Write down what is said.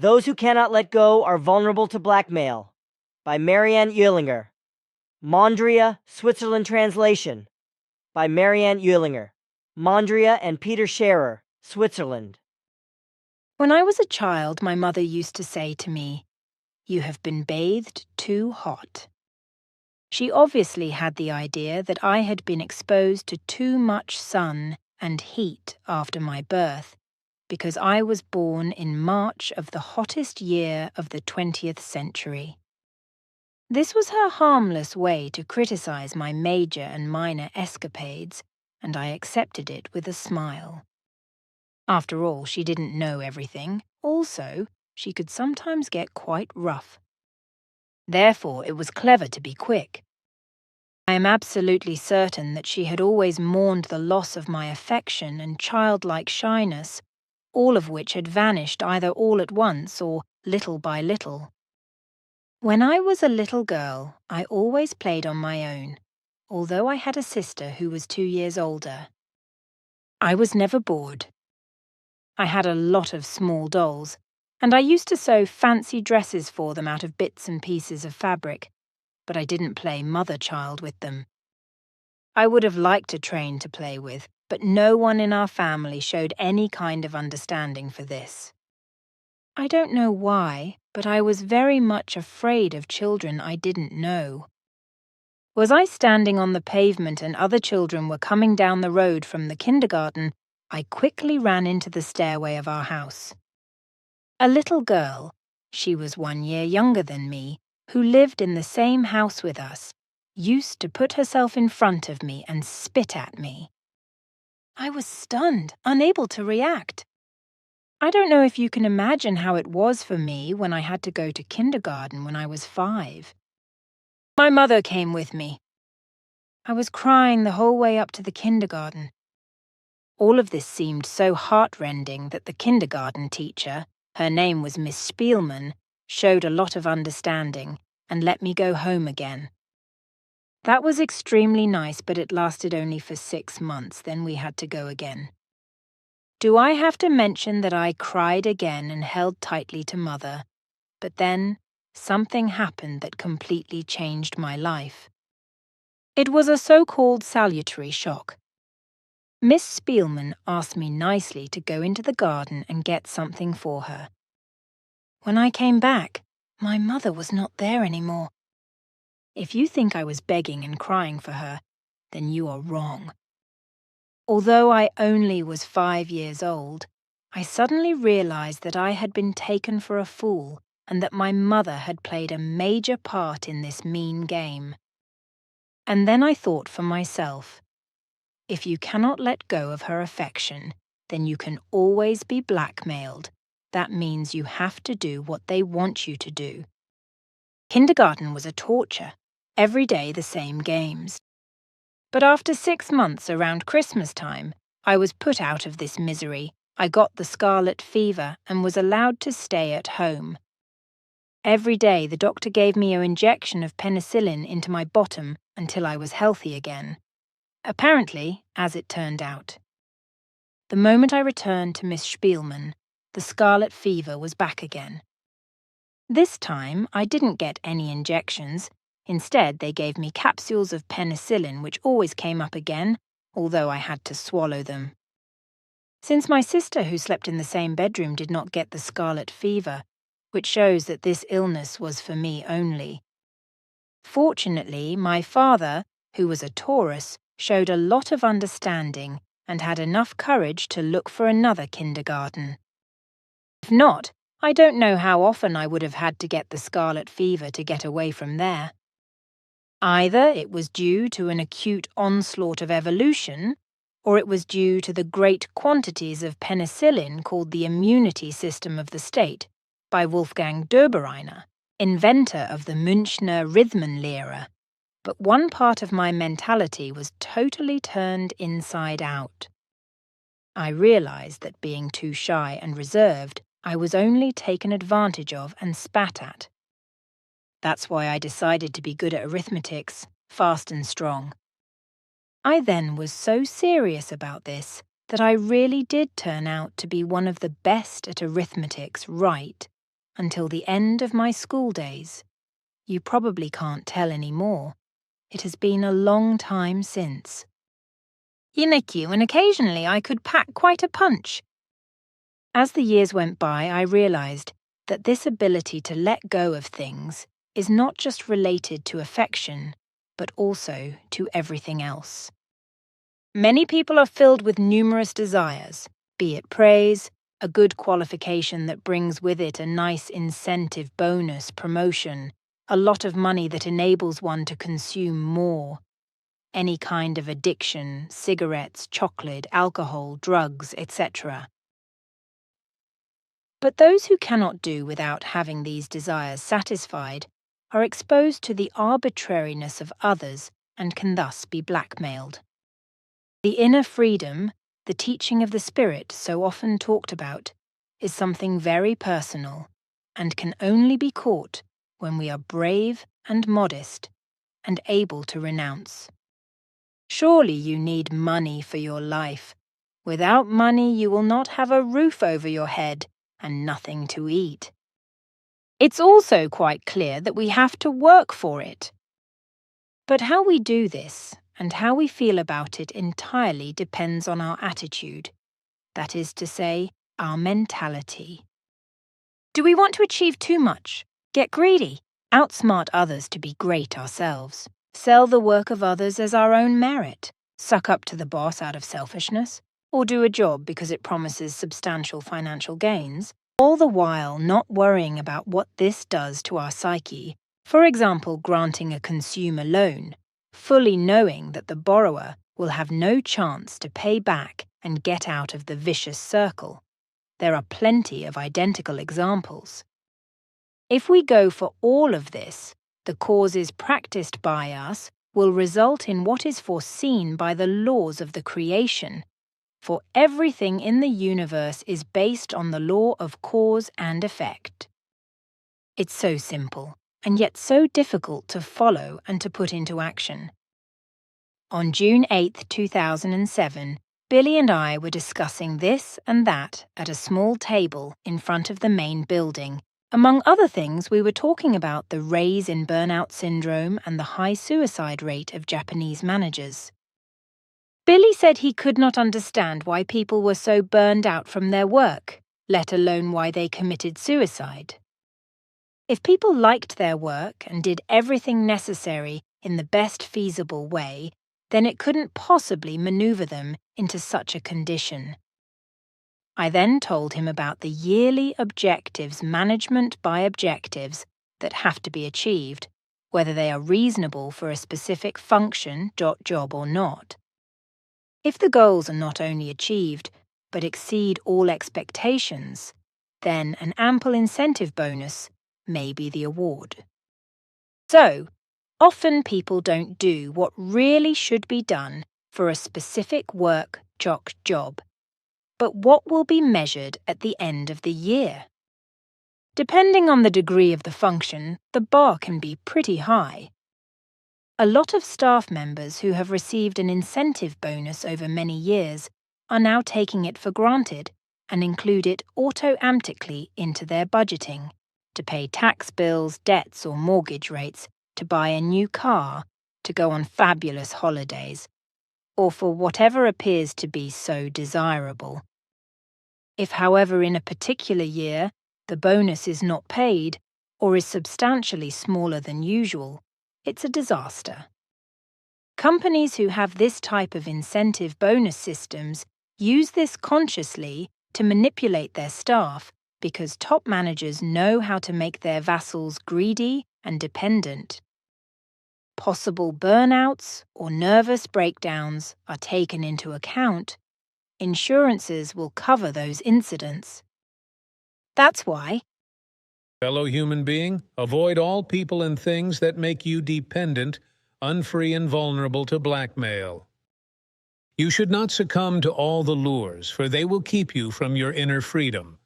Those Who Cannot Let Go Are Vulnerable to Blackmail by Marianne Ehrlinger. Mondria, Switzerland translation by Marianne Ehrlinger. Mondria and Peter Scherer, Switzerland. When I was a child, my mother used to say to me, "You have been bathed too hot." She obviously had the idea that I had been exposed to too much sun and heat after my birth, because I was born in March of the hottest year of the 20th century. This was her harmless way to criticize my major and minor escapades, and I accepted it with a smile. After all, she didn't know everything. Also, she could sometimes get quite rough. Therefore, it was clever to be quick. I am absolutely certain that she had always mourned the loss of my affection and childlike shyness, all of which had vanished either all at once or little by little. When I was a little girl, I always played on my own, although I had a sister who was 2 years older. I was never bored. I had a lot of small dolls, and I used to sew fancy dresses for them out of bits and pieces of fabric, but I didn't play mother-child with them. I would have liked a train to play with, but no one in our family showed any kind of understanding for this. I don't know why, but I was very much afraid of children I didn't know. Was I standing on the pavement and other children were coming down the road from the kindergarten, I quickly ran into the stairway of our house. A little girl, she was 1 year younger than me, who lived in the same house with us, used to put herself in front of me and spit at me. I was stunned, unable to react. I don't know if you can imagine how it was for me when I had to go to kindergarten when I was 5. My mother came with me. I was crying the whole way up to the kindergarten. All of this seemed so heartrending that the kindergarten teacher, her name was Miss Spielman, showed a lot of understanding and let me go home again. That was extremely nice, but it lasted only for 6 months, then we had to go again. Do I have to mention that I cried again and held tightly to Mother? But then, something happened that completely changed my life. It was a so-called salutary shock. Miss Spielman asked me nicely to go into the garden and get something for her. When I came back, my mother was not there anymore. If you think I was begging and crying for her, then you are wrong. Although I only was 5 years old, I suddenly realized that I had been taken for a fool and that my mother had played a major part in this mean game. And then I thought for myself, if you cannot let go of her affection, then you can always be blackmailed. That means you have to do what they want you to do. Kindergarten was a torture, every day the same games. But after 6 months around Christmas time, I was put out of this misery. I got the scarlet fever and was allowed to stay at home. Every day the doctor gave me an injection of penicillin into my bottom until I was healthy again. Apparently, as it turned out. The moment I returned to Miss Spielman, the scarlet fever was back again. This time, I didn't get any injections. Instead, they gave me capsules of penicillin, which always came up again, although I had to swallow them. Since my sister, who slept in the same bedroom, did not get the scarlet fever, which shows that this illness was for me only. Fortunately, my father, who was a Taurus, showed a lot of understanding and had enough courage to look for another kindergarten. If not, I don't know how often I would have had to get the scarlet fever to get away from there. Either it was due to an acute onslaught of evolution, or it was due to the great quantities of penicillin called the immunity system of the state by Wolfgang Döbereiner, inventor of the Münchner Rhythmenlehre. But one part of my mentality was totally turned inside out. I realized that being too shy and reserved, I was only taken advantage of and spat at. That's why I decided to be good at arithmetics, fast and strong. I then was so serious about this that I really did turn out to be one of the best at arithmetics right until the end of my school days. You probably can't tell any more. It has been a long time since. Yinikyu, and occasionally I could pack quite a punch. As the years went by, I realized that this ability to let go of things is not just related to affection, but also to everything else. Many people are filled with numerous desires, be it praise, a good qualification that brings with it a nice incentive bonus, promotion, a lot of money that enables one to consume more, any kind of addiction, cigarettes, chocolate, alcohol, drugs, etc. But those who cannot do without having these desires satisfied are exposed to the arbitrariness of others and can thus be blackmailed. The inner freedom, the teaching of the Spirit so often talked about, is something very personal and can only be caught when we are brave and modest and able to renounce. Surely you need money for your life. Without money you will not have a roof over your head and nothing to eat. It's also quite clear that we have to work for it. But how we do this and how we feel about it entirely depends on our attitude, that is to say, our mentality. Do we want to achieve too much, get greedy, outsmart others to be great ourselves, sell the work of others as our own merit, suck up to the boss out of selfishness, or do a job because it promises substantial financial gains, all the while not worrying about what this does to our psyche, for example granting a consumer loan, fully knowing that the borrower will have no chance to pay back and get out of the vicious circle. There are plenty of identical examples. If we go for all of this, the causes practiced by us will result in what is foreseen by the laws of the creation, for everything in the universe is based on the law of cause and effect. It's so simple, and yet so difficult to follow and to put into action. On June 8, 2007, Billy and I were discussing this and that at a small table in front of the main building. Among other things, we were talking about the rise in burnout syndrome and the high suicide rate of Japanese managers. Billy said he could not understand why people were so burned out from their work, let alone why they committed suicide. If people liked their work and did everything necessary in the best feasible way, then it couldn't possibly maneuver them into such a condition. I then told him about the yearly objectives management by objectives that have to be achieved, whether they are reasonable for a specific function, job or not. If the goals are not only achieved, but exceed all expectations, then an ample incentive bonus may be the award. So, often people don't do what really should be done for a specific work job, but what will be measured at the end of the year. Depending on the degree of the function, the bar can be pretty high. A lot of staff members who have received an incentive bonus over many years are now taking it for granted and include it automatically into their budgeting, to pay tax bills, debts or mortgage rates, to buy a new car, to go on fabulous holidays, or for whatever appears to be so desirable. If, however, in a particular year, the bonus is not paid or is substantially smaller than usual, it's a disaster. Companies who have this type of incentive bonus systems use this consciously to manipulate their staff because top managers know how to make their vassals greedy and dependent. Possible burnouts or nervous breakdowns are taken into account. Insurances will cover those incidents. That's why, fellow human being, avoid all people and things that make you dependent, unfree and vulnerable to blackmail. You should not succumb to all the lures, for they will keep you from your inner freedom.